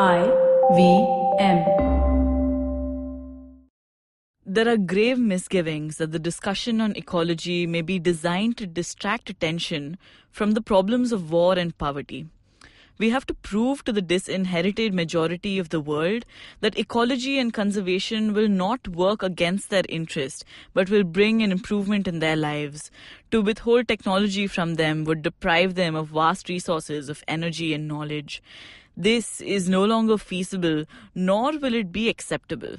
IVM. There are grave misgivings that the discussion on ecology may be designed to distract attention from the problems of war and poverty. We have to prove to the disinherited majority of the world that ecology and conservation will not work against their interest, but will bring an improvement in their lives. To withhold technology from them would deprive them of vast resources of energy and knowledge. This is no longer feasible, nor will it be acceptable.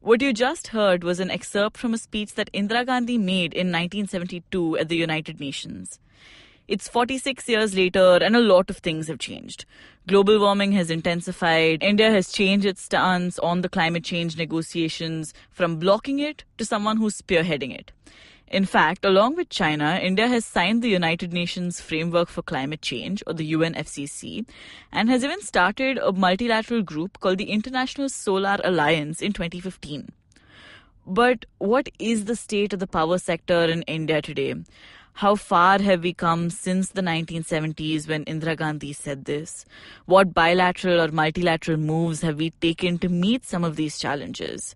What you just heard was an excerpt from a speech that Indira Gandhi made in 1972 at the United Nations. It's 46 years later and a lot of things have changed. Global warming has intensified. India has changed its stance on the climate change negotiations from blocking it to someone who's spearheading it. In fact, along with China, India has signed the United Nations Framework for Climate Change, or the UNFCCC, and has even started a multilateral group called the International Solar Alliance in 2015. But what is the state of the power sector in India today? How far have we come since the 1970s when Indira Gandhi said this? What bilateral or multilateral moves have we taken to meet some of these challenges?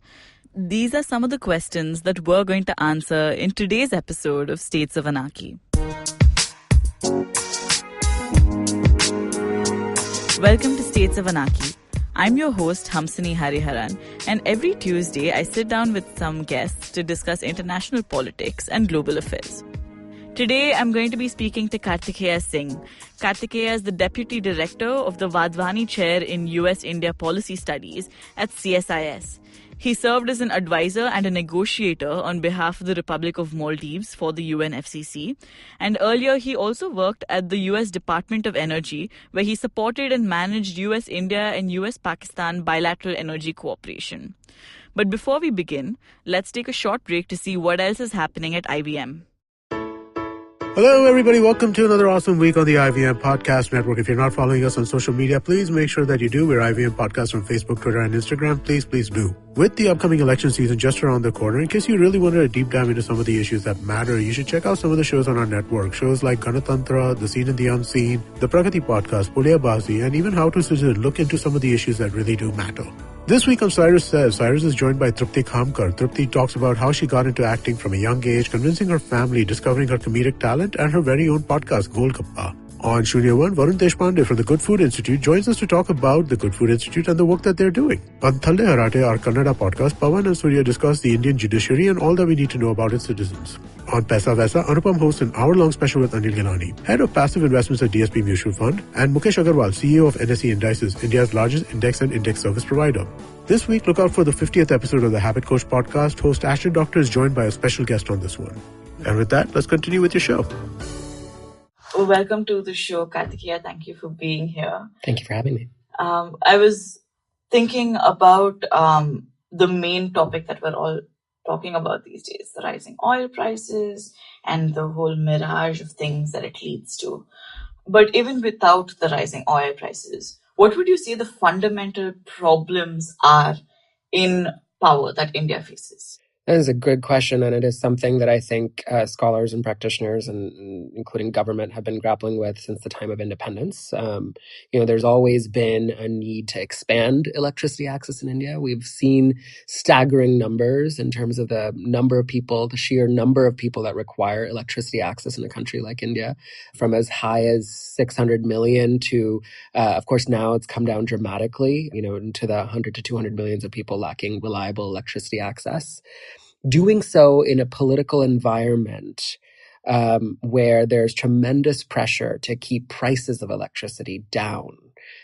These are some of the questions that we're going to answer in today's episode of States of Anarchy. Welcome to States of Anarchy. I'm your host, Hamsini Hariharan, and every Tuesday I sit down with some guests to discuss international politics and global affairs. Today, I'm going to be speaking to Kathikeya Singh. Kathikeya is the Deputy Director of the Wadhwani Chair in US-India Policy Studies at CSIS. He served as an advisor and a negotiator on behalf of the Republic of Maldives for the UNFCCC. And earlier, he also worked at the US Department of Energy, where he supported and managed US-India and US-Pakistan bilateral energy cooperation. But before we begin, let's take a short break to see what else is happening at IVM. Hello, everybody. Welcome to another awesome week on the IVM Podcast Network. If you're not following us on social media, please make sure that you do. We're IVM Podcast on Facebook, Twitter, and Instagram. Please do. With the upcoming election season just around the corner, in case you really wanted a deep dive into some of the issues that matter, you should check out some of the shows on our network. Shows like Ganatantra, The Seen and the Unseen, The Pragati Podcast, Puliyabazi, and even How to look into some of the issues that really do matter. This week on Cyrus Says, Cyrus is joined by Tripti Khamkar. Tripti talks about how she got into acting from a young age, convincing her family, discovering her comedic talent, and her very own podcast, Golgappa. On Shunya One, Varun Deshpande from the Good Food Institute joins us to talk about the Good Food Institute and the work that they're doing. On Thalle Harate, our Kannada podcast, Pawan and Surya discuss the Indian judiciary and all that we need to know about its citizens. On Paisa Vaisa, Anupam hosts an hour-long special with Anil Gilani, head of passive investments at DSP Mutual Fund, and Mukesh Agarwal, CEO of NSE Indices, India's largest index and index service provider. This week, look out for the 50th episode of the Habit Coach podcast. Host Ashton Doctor is joined by a special guest on this one. And with that, let's continue with your show. Welcome to the show, Kathikeya. Thank you for being here. Thank you for having me. I was thinking about the main topic that we're all talking about these days, the rising oil prices and the whole mirage of things that it leads to. But even without the rising oil prices, what would you say the fundamental problems are in power that India faces? That is a good question, and it is something that I think scholars and practitioners, and including government, have been grappling with since the time of independence. There's always been a need to expand electricity access in India. We've seen staggering numbers in terms of the number of people, the sheer number of people that require electricity access in a country like India, from as high as 600 million to, of course, now it's come down dramatically, into the 100 to 200 millions of people lacking reliable electricity access. Doing so in a political environment where there's tremendous pressure to keep prices of electricity down,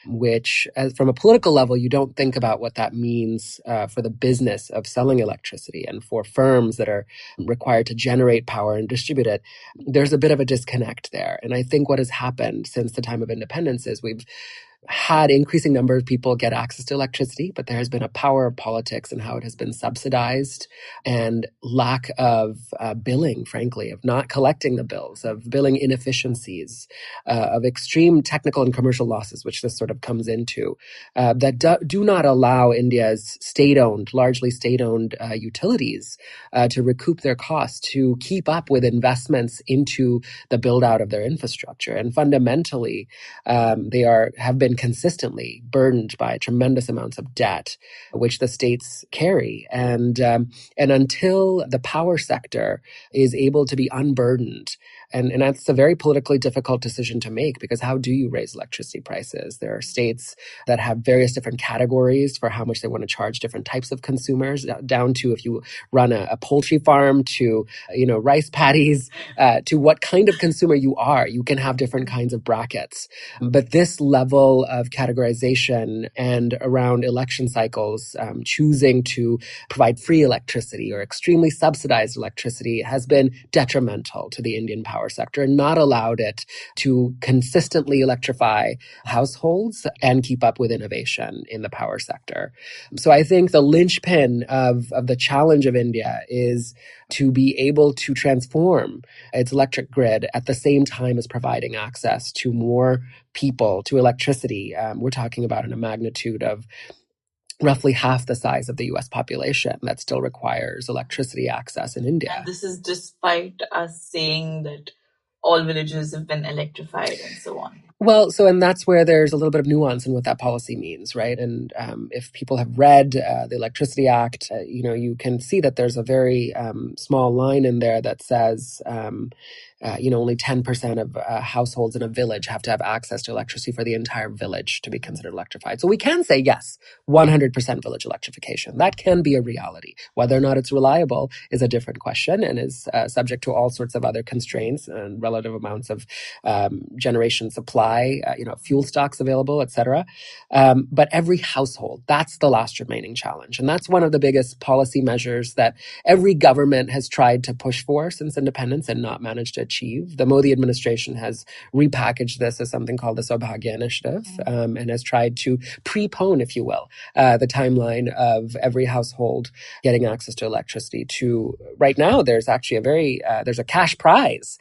which, from a political level, you don't think about what that means for the business of selling electricity and for firms that are required to generate power and distribute it. There's a bit of a disconnect there. And I think what has happened since the time of independence is we've had increasing number of people get access to electricity, but there has been a power of politics and how it has been subsidized, and lack of billing, frankly, of not collecting the bills, of billing inefficiencies, of extreme technical and commercial losses, which this sort of comes into, that do not allow India's largely state-owned utilities to recoup their costs, to keep up with investments into the build-out of their infrastructure. And fundamentally, they have been been consistently burdened by tremendous amounts of debt, which the states carry. And until the power sector is able to be unburdened, and that's a very politically difficult decision to make, because how do you raise electricity prices? There are states that have various different categories for how much they want to charge different types of consumers, down to if you run a poultry farm, to rice paddies, to what kind of consumer you are. You can have different kinds of brackets. But this level of categorization and around election cycles, choosing to provide free electricity or extremely subsidized electricity has been detrimental to the Indian power sector and not allowed it to consistently electrify households and keep up with innovation in the power sector. So I think the linchpin of the challenge of India is to be able to transform its electric grid at the same time as providing access to more people to electricity. We're talking about in a magnitude of roughly half the size of the US population that still requires electricity access in India. And this is despite us saying that all villages have been electrified and so on. Well, and that's where there's a little bit of nuance in what that policy means, right? And if people have read the Electricity Act, you can see that there's a very small line in there that says, only 10% of households in a village have to have access to electricity for the entire village to be considered electrified. So we can say, yes, 100% village electrification. That can be a reality. Whether or not it's reliable is a different question and is subject to all sorts of other constraints and relative amounts of generation supply, fuel stocks available, etc. But every household, that's the last remaining challenge. And that's one of the biggest policy measures that every government has tried to push for since independence and not managed to achieve. The Modi administration has repackaged this as something called the Saubhagya Initiative, and has tried to prepone, if you will, the timeline of every household getting access to electricity to right now. There's actually there's a cash prize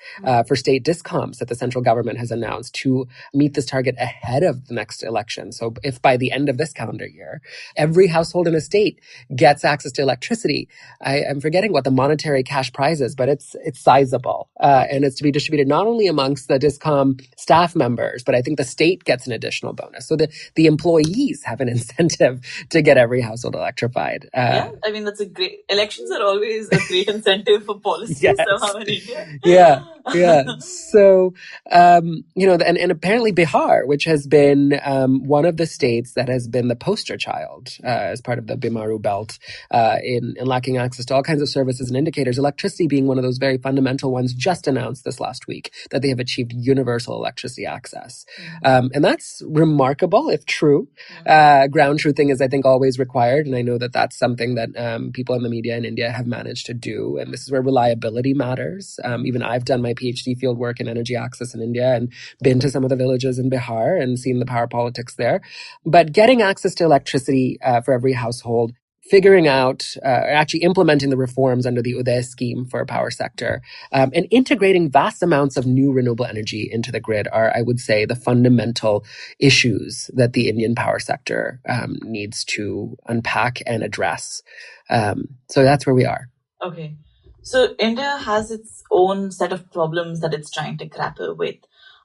for state discoms that the central government has announced to meet this target ahead of the next election. So if by the end of this calendar year, every household in a state gets access to electricity, I'm forgetting what the monetary cash prize is, but it's sizable. And it's to be distributed not only amongst the discom staff members, but I think the state gets an additional bonus. So the employees have an incentive to get every household electrified. That's a great... Elections are always a great incentive for policy somehow in India. Yeah. So, and apparently Bihar, which has been one of the states that has been the poster child as part of the Bimaru belt in lacking access to all kinds of services and indicators, electricity being one of those very fundamental ones, just announced this last week that they have achieved universal electricity access. And that's remarkable, if true. Ground truthing is, I think, always required. And I know that that's something that people in the media in India have managed to do. And this is where reliability matters. Even I've done my PhD field work in energy access in India and been to some of the villages in Bihar and seen the power politics there. But getting access to electricity for every household, figuring out, actually implementing the reforms under the Uday scheme for a power sector, and integrating vast amounts of new renewable energy into the grid are, I would say, the fundamental issues that the Indian power sector needs to unpack and address. So that's where we are. Okay. So India has its own set of problems that it's trying to grapple with.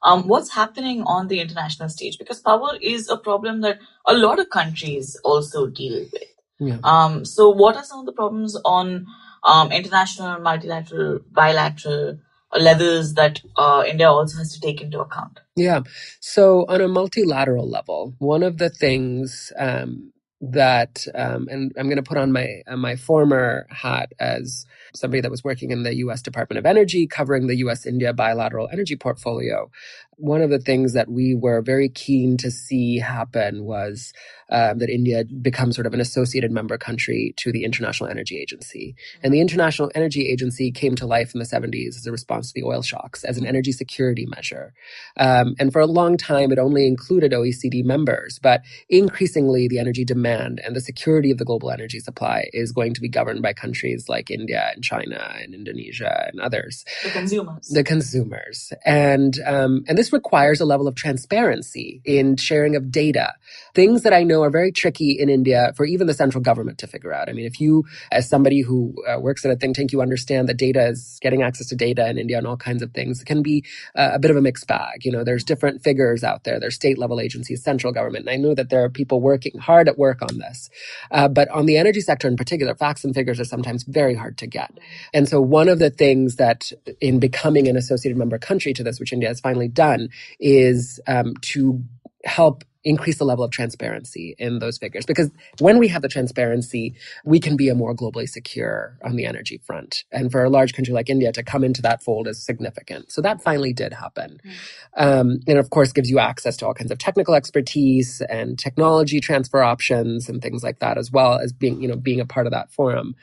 What's happening on the international stage? Because power is a problem that a lot of countries also deal with. Yeah. So what are some of the problems on international, multilateral, bilateral levels that India also has to take into account? Yeah. So on a multilateral level, one of the things that, and I'm going to put on my former hat as somebody that was working in the U.S. Department of Energy, covering the U.S.-India bilateral energy portfolio. One of the things that we were very keen to see happen was that India becomes sort of an associated member country to the International Energy Agency. And the International Energy Agency came to life in the 70s as a response to the oil shocks, as an energy security measure. And for a long time, it only included OECD members, but increasingly the energy demand and the security of the global energy supply is going to be governed by countries like India and China and Indonesia and others. The consumers. The consumers. And this this requires a level of transparency in sharing of data, things that I know are very tricky in India for even the central government to figure out. I mean, if you, as somebody who works at a think tank, you understand that data is getting access to data in India and all kinds of things. It can be a bit of a mixed bag. You know, there's different figures out there. There's state level agencies, central government. And I know that there are people working hard at work on this. But on the energy sector in particular, facts and figures are sometimes very hard to get. And so one of the things that in becoming an associated member country to this, which India has finally done, is to help increase the level of transparency in those figures. Because when we have the transparency, we can be a more globally secure on the energy front. And for a large country like India to come into that fold is significant. So that finally did happen. And of course gives you access to all kinds of technical expertise and technology transfer options and things like that, as well as being a part of that forum.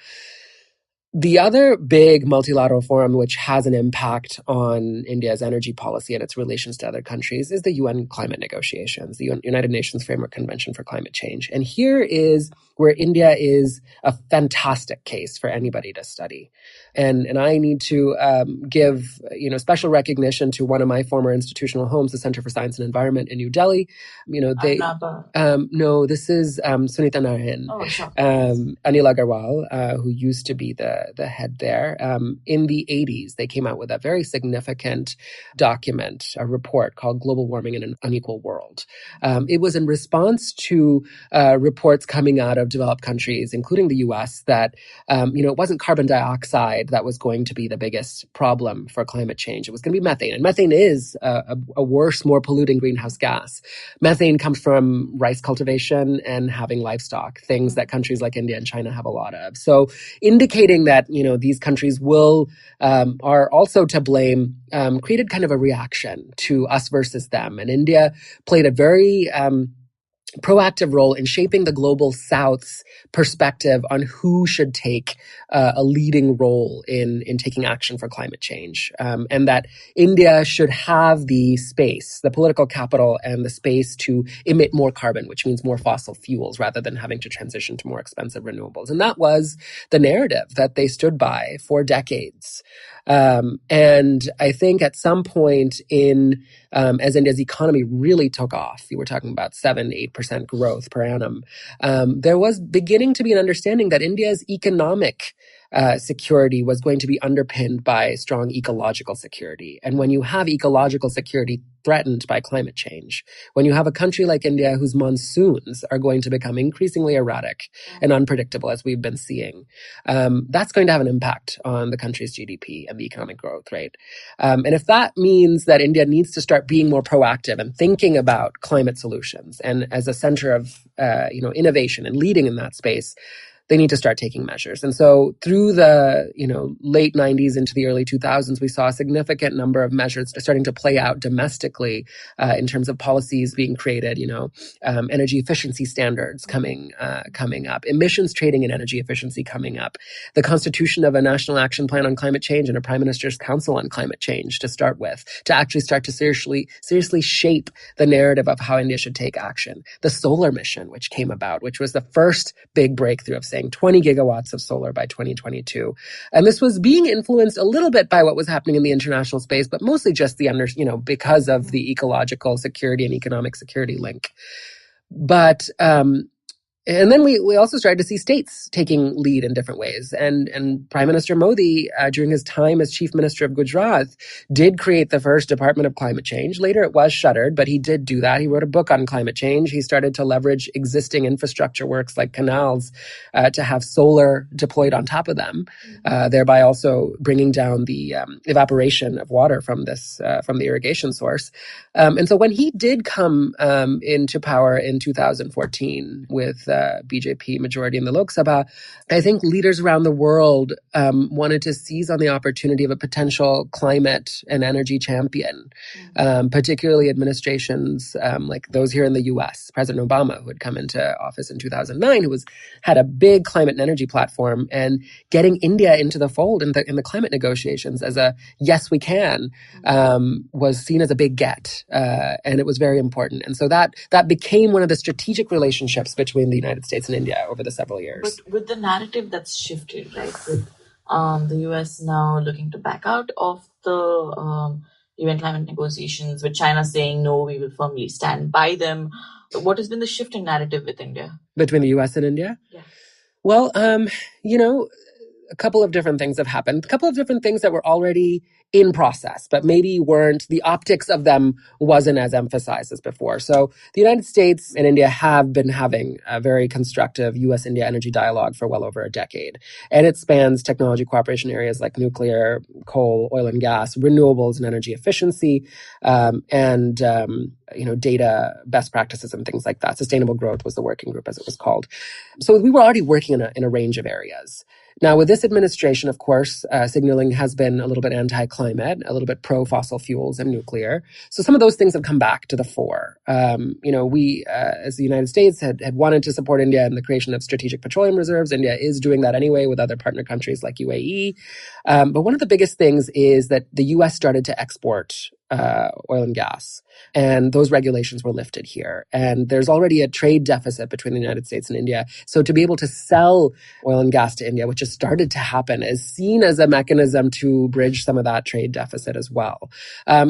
The other big multilateral forum which has an impact on India's energy policy and its relations to other countries is the UN climate negotiations, the United Nations Framework Convention for Climate Change. And here is where India is a fantastic case for anybody to study. And I need to give special recognition to one of my former institutional homes, the Center for Science and Environment in New Delhi. No, this is Sunita Narayan, Anil Agarwal, who used to be the head there. In the 80s, they came out with a very significant document, a report called Global Warming in an Unequal World. It was in response to reports coming out of developed countries, including the US, that it wasn't carbon dioxide that was going to be the biggest problem for climate change. It was going to be methane. And methane is a worse, more polluting greenhouse gas. Methane comes from rice cultivation and having livestock, things that countries like India and China have a lot of. So indicating that, these countries are also to blame, created kind of a reaction to us versus them. And India played a very proactive role in shaping the global South's perspective on who should take a leading role in taking action for climate change. And that India should have the space, the political capital and the space to emit more carbon, which means more fossil fuels rather than having to transition to more expensive renewables. And that was the narrative that they stood by for decades. And I think at some point as India's economy really took off, you were talking about 7-8% growth per annum, there was beginning to be an understanding that India's economic security was going to be underpinned by strong ecological security. And when you have ecological security threatened by climate change, when you have a country like India whose monsoons are going to become increasingly erratic and unpredictable, as we've been seeing, that's going to have an impact on the country's GDP and the economic growth rate. And if that means that India needs to start being more proactive and thinking about climate solutions, and as a center of innovation and leading in that space, they need to start taking measures. And so through the late 90s into the early 2000s, we saw a significant number of measures starting to play out domestically in terms of policies being created, energy efficiency standards coming up, emissions trading and energy efficiency coming up, the constitution of a national action plan on climate change and a prime minister's council on climate change to start with, to actually start to seriously shape the narrative of how India should take action. The solar mission, which came about, which was the first big breakthrough of saying 20 gigawatts of solar by 2022. And this was being influenced a little bit by what was happening in the international space, but mostly just because of the ecological security and economic security link. But and then we also started to see states taking lead in different ways. And Prime Minister Modi, during his time as Chief Minister of Gujarat, did create the first Department of Climate Change. Later it was shuttered, but he did do that. He wrote a book on climate change. He started to leverage existing infrastructure works like canals to have solar deployed on top of them, thereby also bringing down the evaporation of water from the irrigation source. And so when he did come into power in 2014 with BJP majority in the Lok Sabha, I think leaders around the world wanted to seize on the opportunity of a potential climate and energy champion, particularly administrations like those here in the US. President Obama, who had come into office in 2009, who had a big climate and energy platform, and getting India into the fold in the climate negotiations as a yes, we can, was seen as a big get. And it was very important. And so that became one of the strategic relationships between the United States and India over the several years. But with the narrative that's shifted, right, with the US now looking to back out of the UN climate negotiations, with China saying, no, we will firmly stand by them. What has been the shift in narrative with India? Between the US and India? Yeah. Well, a couple of different things have happened. A couple of different things that were already in process, but maybe weren't, the optics of them wasn't as emphasized as before. So the United States and India have been having a very constructive US-India energy dialogue for well over a decade. And it spans technology cooperation areas like nuclear, coal, oil and gas, renewables and energy efficiency, and data best practices and things like that. Sustainable growth was the working group, as it was called. So we were already working in a range of areas. Now, with this administration, of course, signaling has been a little bit anti-climate, a little bit pro-fossil fuels and nuclear. So some of those things have come back to the fore. We, as the United States, had wanted to support India in the creation of strategic petroleum reserves. India is doing that anyway with other partner countries like UAE. But one of the biggest things is that the U.S. started to export oil and gas. And those regulations were lifted here. And there's already a trade deficit between the United States and India. So to be able to sell oil and gas to India, which has started to happen, is seen as a mechanism to bridge some of that trade deficit as well.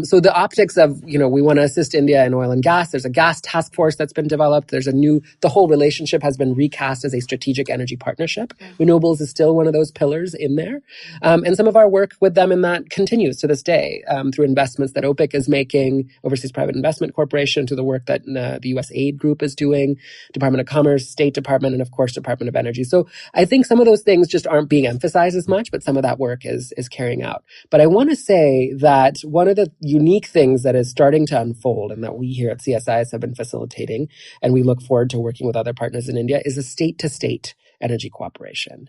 So the optics of, we want to assist India in oil and gas. There's a gas task force that's been developed. The whole relationship has been recast as a strategic energy partnership. Renewables is still one of those pillars in there. And some of our work with them in that continues to this day through investments that OPIC is making, Overseas Private Investment Corporation, to the work that the U.S. Aid Group is doing, Department of Commerce, State Department, and of course, Department of Energy. So I think some of those things just aren't being emphasized as much, but some of that work is carrying out. But I want to say that one of the unique things that is starting to unfold and that we here at CSIS have been facilitating, and we look forward to working with other partners in India, is a state-to-state energy cooperation.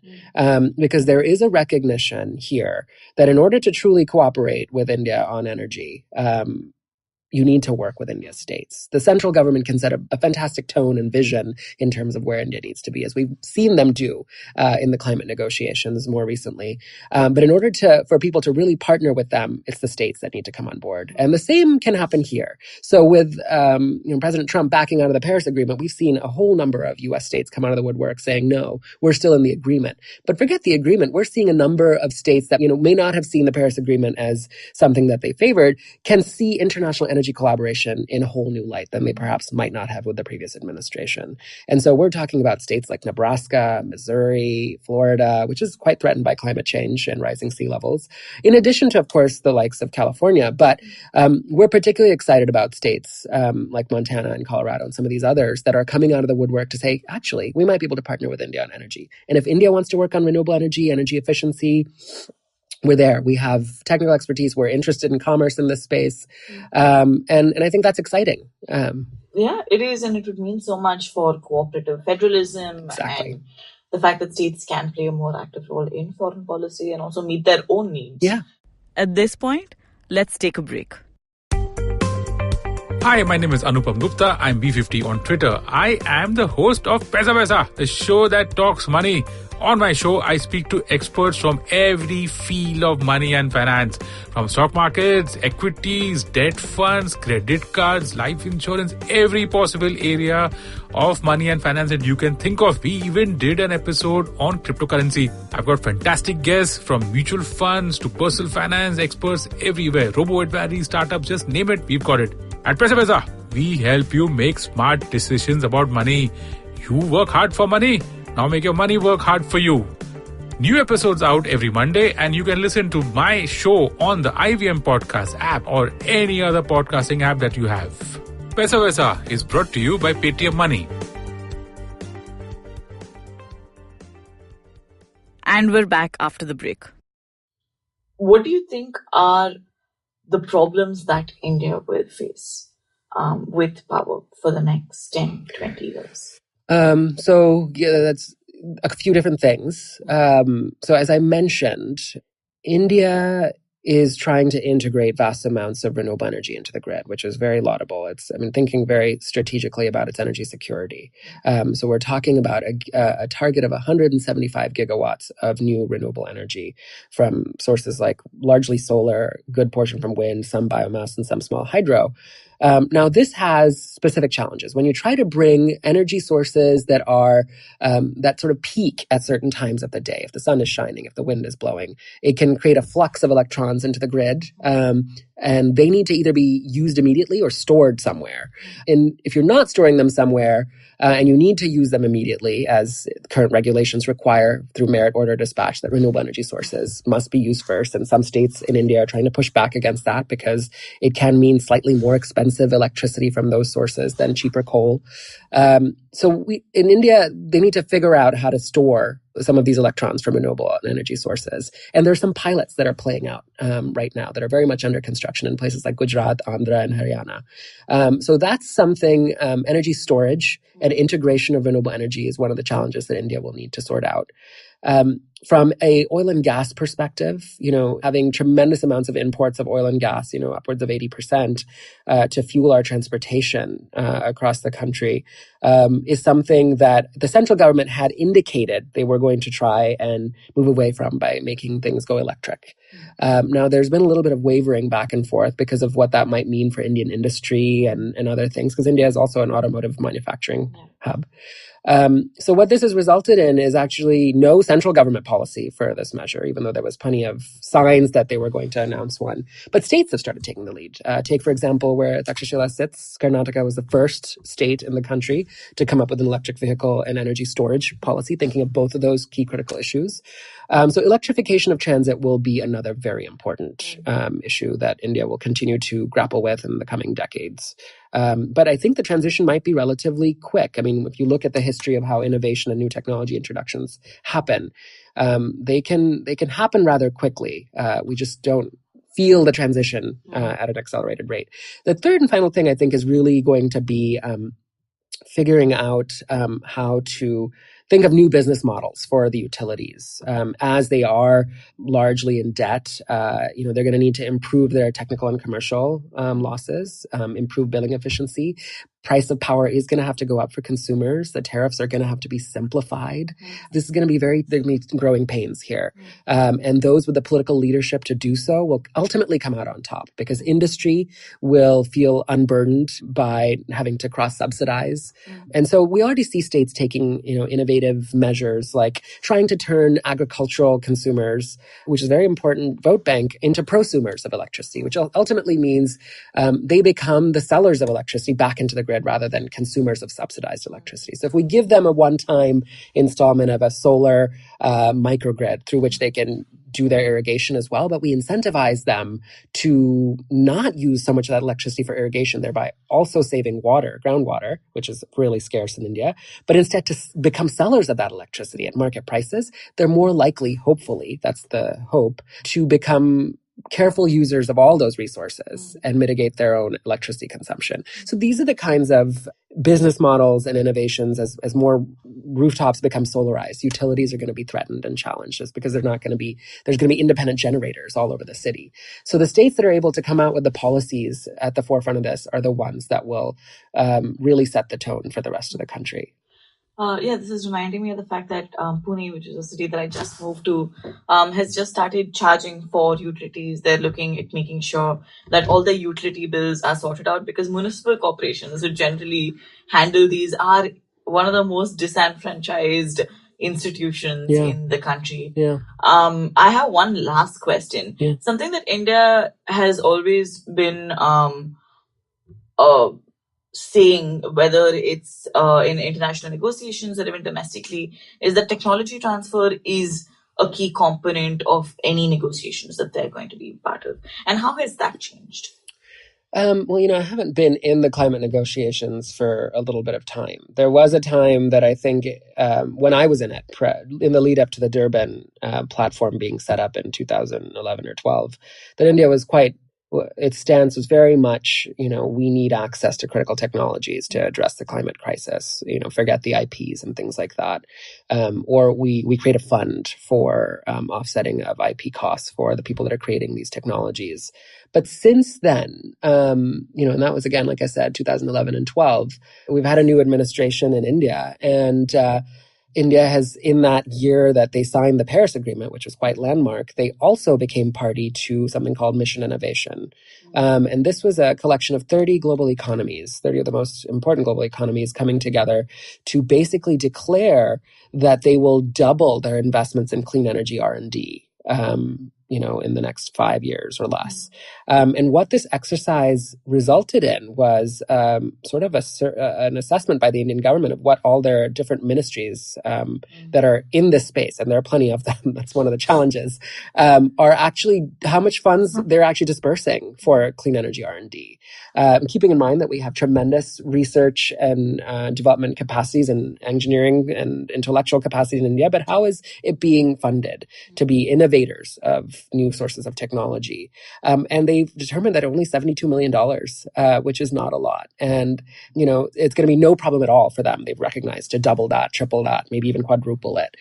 Because there is a recognition here that in order to truly cooperate with India on energy, you need to work with India's states. The central government can set a fantastic tone and vision in terms of where India needs to be, as we've seen them do in the climate negotiations more recently. But in order for people to really partner with them, it's the states that need to come on board. And the same can happen here. So with President Trump backing out of the Paris Agreement, we've seen a whole number of U.S. states come out of the woodwork saying, no, we're still in the agreement. But forget the agreement. We're seeing a number of states that may not have seen the Paris Agreement as something that they favored, can see international energy collaboration in a whole new light than they perhaps might not have with the previous administration. And so we're talking about states like Nebraska, Missouri, Florida, which is quite threatened by climate change and rising sea levels, in addition to, of course, the likes of California. But we're particularly excited about states like Montana and Colorado and some of these others that are coming out of the woodwork to say, actually, we might be able to partner with India on energy. And if India wants to work on renewable energy efficiency, we're there. We have technical expertise. We're interested in commerce in this space. And I think that's exciting. Yeah, it is. And it would mean so much for cooperative federalism. Exactly. And the fact that states can play a more active role in foreign policy and also meet their own needs. Yeah. At this point, let's take a break. Hi, my name is Anupam Gupta. I'm B50 on Twitter. I am the host of Paisa Vaisa, the show that talks money. On my show, I speak to experts from every field of money and finance, from stock markets, equities, debt funds, credit cards, life insurance, every possible area of money and finance that you can think of. We even did an episode on cryptocurrency. I've got fantastic guests from mutual funds to personal finance experts everywhere. Robo-advisory, startups, just name it, we've got it. At Paisa Vaisa, we help you make smart decisions about money. You work hard for money. Now make your money work hard for you. New episodes out every Monday, and you can listen to my show on the IVM Podcast app or any other podcasting app that you have. Paisa Vaisa is brought to you by Paytm Money. And we're back after the break. What do you think are the problems that India will face with power for the next 10, 20 years? That's a few different things. So as I mentioned, India is trying to integrate vast amounts of renewable energy into the grid, which is very laudable. It's, thinking very strategically about its energy security. So we're talking about a target of 175 gigawatts of new renewable energy from sources like largely solar, good portion from wind, some biomass, and some small hydro. Now, this has specific challenges. When you try to bring energy sources that are that sort of peak at certain times of the day, if the sun is shining, if the wind is blowing, it can create a flux of electrons into the grid. And they need to either be used immediately or stored somewhere. And if you're not storing them somewhere, and you need to use them immediately, as current regulations require through merit order dispatch, that renewable energy sources must be used first. And some states in India are trying to push back against that because it can mean slightly more expensive electricity from those sources than cheaper coal. So in India, they need to figure out how to store some of these electrons from renewable energy sources. And there are some pilots that are playing out right now that are very much under construction in places like Gujarat, Andhra, and Haryana. So that's something, energy storage and integration of renewable energy is one of the challenges that India will need to sort out. From a oil and gas perspective, having tremendous amounts of imports of oil and gas, upwards of 80% to fuel our transportation across the country is something that the central government had indicated they were going to try and move away from by making things go electric. Now, there's been a little bit of wavering back and forth because of what that might mean for Indian industry and other things, because India is also an automotive manufacturing hub. So what this has resulted in is actually no central government policy for this measure, even though there was plenty of signs that they were going to announce one. But states have started taking the lead. Take, for example, where Takshashila sits. Karnataka was the first state in the country to come up with an electric vehicle and energy storage policy, thinking of both of those key critical issues. So electrification of transit will be another very important issue that India will continue to grapple with in the coming decades. But I think the transition might be relatively quick. I mean, if you look at the history of how innovation and new technology introductions happen, they can happen rather quickly. We just don't feel the transition at an accelerated rate. The third and final thing I think is really going to be figuring out how to think of new business models for the utilities. As they are largely in debt, they're going to need to improve their technical and commercial losses, improve billing efficiency. Price of power is going to have to go up for consumers. The tariffs are going to have to be simplified. This is going to be there going to be growing pains here. And those with the political leadership to do so will ultimately come out on top because industry will feel unburdened by having to cross-subsidize. And so we already see states taking, innovative measures like trying to turn agricultural consumers, which is a very important vote bank, into prosumers of electricity, which ultimately means they become the sellers of electricity back into the grid rather than consumers of subsidized electricity. So if we give them a one-time installment of a solar microgrid through which they can do their irrigation as well, but we incentivize them to not use so much of that electricity for irrigation, thereby also saving water, groundwater, which is really scarce in India, but instead to become sellers of that electricity at market prices, they're more likely, hopefully, that's the hope, to become careful users of all those resources and mitigate their own electricity consumption. So these are the kinds of business models and innovations as more rooftops become solarized. Utilities are going to be threatened and challenged just because there's going to be independent generators all over the city. So the states that are able to come out with the policies at the forefront of this are the ones that will really set the tone for the rest of the country. This is reminding me of the fact that Pune, which is a city that I just moved to, has just started charging for utilities. They're looking at making sure that all the utility bills are sorted out because municipal corporations who generally handle these are one of the most disenfranchised institutions in the country. I have one last question. Something that India has always been saying, whether it's in international negotiations or even domestically, is that technology transfer is a key component of any negotiations that they're going to be part of. And how has that changed? I haven't been in the climate negotiations for a little bit of time. There was a time that I think when I was in it, in the lead up to the Durban platform being set up in 2011 or 12, that India was its stance was very much, we need access to critical technologies to address the climate crisis, forget the IPs and things like that. Or we create a fund for offsetting of IP costs for the people that are creating these technologies. But since then, and that was, again, like I said, 2011 and 12, we've had a new administration in India. And India has, in that year that they signed the Paris Agreement, which was quite landmark, they also became party to something called Mission Innovation. And this was a collection of 30 global economies, 30 of the most important global economies coming together to basically declare that they will double their investments in clean energy R&D. In the next 5 years or less. And what this exercise resulted in was sort of an assessment by the Indian government of what all their different ministries that are in this space, and there are plenty of them, that's one of the challenges, are actually how much funds they're actually dispersing for clean energy R&D. Keeping in mind that we have tremendous research and development capacities and engineering and intellectual capacities in India, but how is it being funded to be innovators of new sources of technology? And they've determined that only $72 million, which is not a lot. And, it's going to be no problem at all for them. They've recognized to double that, triple that, maybe even quadruple it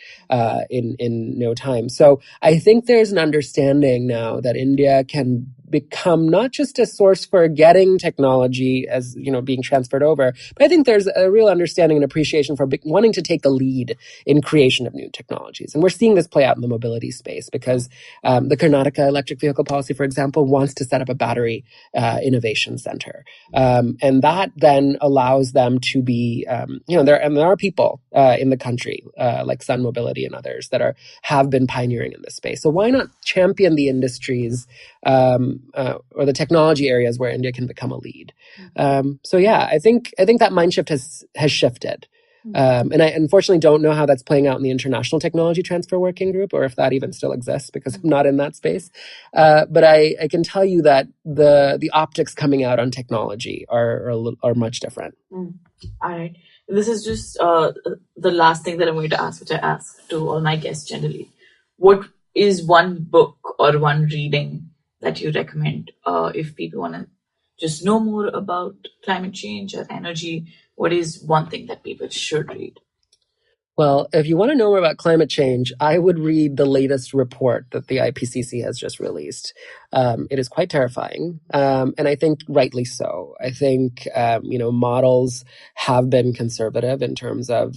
in no time. So I think there's an understanding now that India can become not just a source for getting technology as, being transferred over, but I think there's a real understanding and appreciation for wanting to take the lead in creation of new technologies. And we're seeing this play out in the mobility space because the Karnataka electric vehicle policy, for example, wants to set up a battery innovation center. And that then allows them to be, there are people in the country like Sun Mobility and others that have been pioneering in this space. So why not champion the industries or the technology areas where India can become a lead? I think that mind shift has shifted. And I unfortunately don't know how that's playing out in the International Technology Transfer Working Group, or if that even still exists, because I'm not in that space. But I can tell you that the optics coming out on technology are much different. All right. This is just the last thing that I'm going to ask, which I ask to all my guests generally. What is one book or one reading that you recommend if people want to just know more about climate change or energy? What is one thing that people should read? Well, if you want to know more about climate change, I would read the latest report that the IPCC has just released. It is quite terrifying, and I think rightly so. I think, models have been conservative in terms of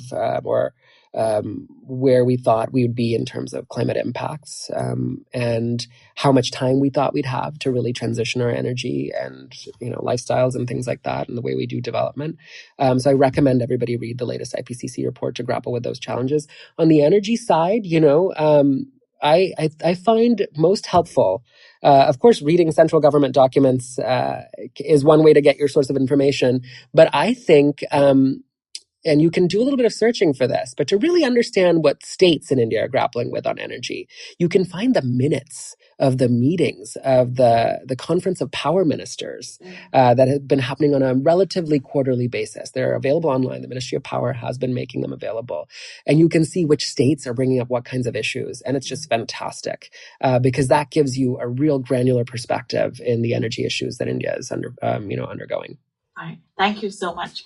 where we thought we would be in terms of climate impacts, and how much time we thought we'd have to really transition our energy and, lifestyles and things like that, and the way we do development. So I recommend everybody read the latest IPCC report to grapple with those challenges. On the energy side, I find most helpful, of course, reading central government documents is one way to get your source of information. But I think, and you can do a little bit of searching for this, but to really understand what states in India are grappling with on energy, you can find the minutes of the meetings of the Conference of Power Ministers that have been happening on a relatively quarterly basis. They're available online. The Ministry of Power has been making them available. And you can see which states are bringing up what kinds of issues. And it's just fantastic because that gives you a real granular perspective in the energy issues that India is undergoing. All right. Thank you so much.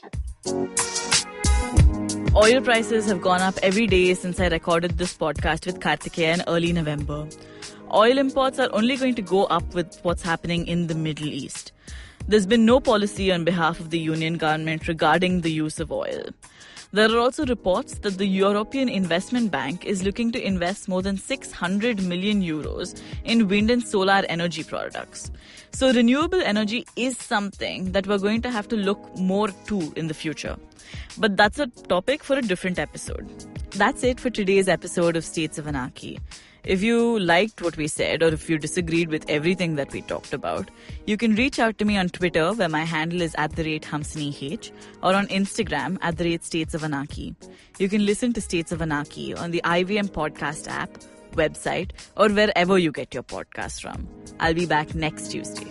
Oil prices have gone up every day since I recorded this podcast with Kathikeya in early November. Oil imports are only going to go up with what's happening in the Middle East. There's been no policy on behalf of the Union government regarding the use of oil. There are also reports that the European Investment Bank is looking to invest more than 600 million euros in wind and solar energy products. So renewable energy is something that we're going to have to look more to in the future. But that's a topic for a different episode. That's it for today's episode of States of Anarchy. If you liked what we said, or if you disagreed with everything that we talked about, you can reach out to me on Twitter, where my handle is @HamsiniH, or on Instagram @States of Anarchy. You can listen to States of Anarchy on the IVM podcast app, website, or wherever you get your podcasts from. I'll be back next Tuesday.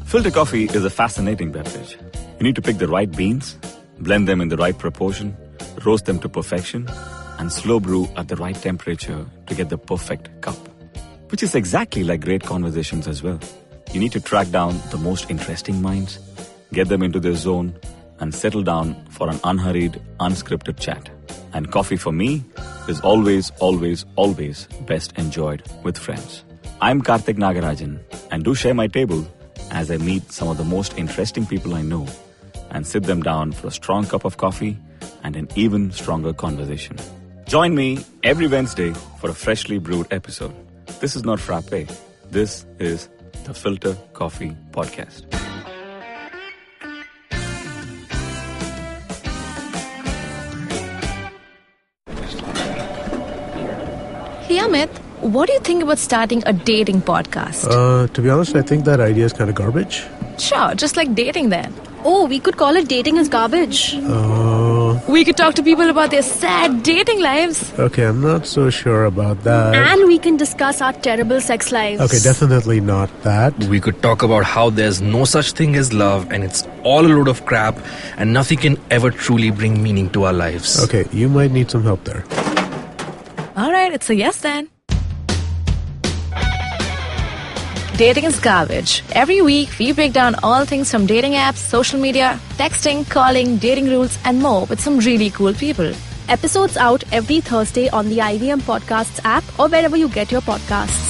Filter coffee is a fascinating beverage. You need to pick the right beans, blend them in the right proportion, roast them to perfection, and slow brew at the right temperature to get the perfect cup. Which is exactly like great conversations as well. You need to track down the most interesting minds, get them into their zone, and settle down for an unhurried, unscripted chat. And coffee for me is always, always, always best enjoyed with friends. I'm Karthik Nagarajan, and do share my table as I meet some of the most interesting people I know and sit them down for a strong cup of coffee and an even stronger conversation. Join me every Wednesday for a freshly brewed episode. This is not frappe. This is the Filter Coffee Podcast. Hey Amit, what do you think about starting a dating podcast? To be honest, I think that idea is kind of garbage. Sure, just like dating then. Oh, we could call it dating as garbage. We could talk to people about their sad dating lives. Okay, I'm not so sure about that. And we can discuss our terrible sex lives. Okay, definitely not that. We could talk about how there's no such thing as love and it's all a load of crap and nothing can ever truly bring meaning to our lives. Okay, you might need some help there. Alright, it's a yes then. Dating is garbage. Every week, we break down all things from dating apps, social media, texting, calling, dating rules, and more with some really cool people. Episodes out every Thursday on the IVM Podcasts app or wherever you get your podcasts.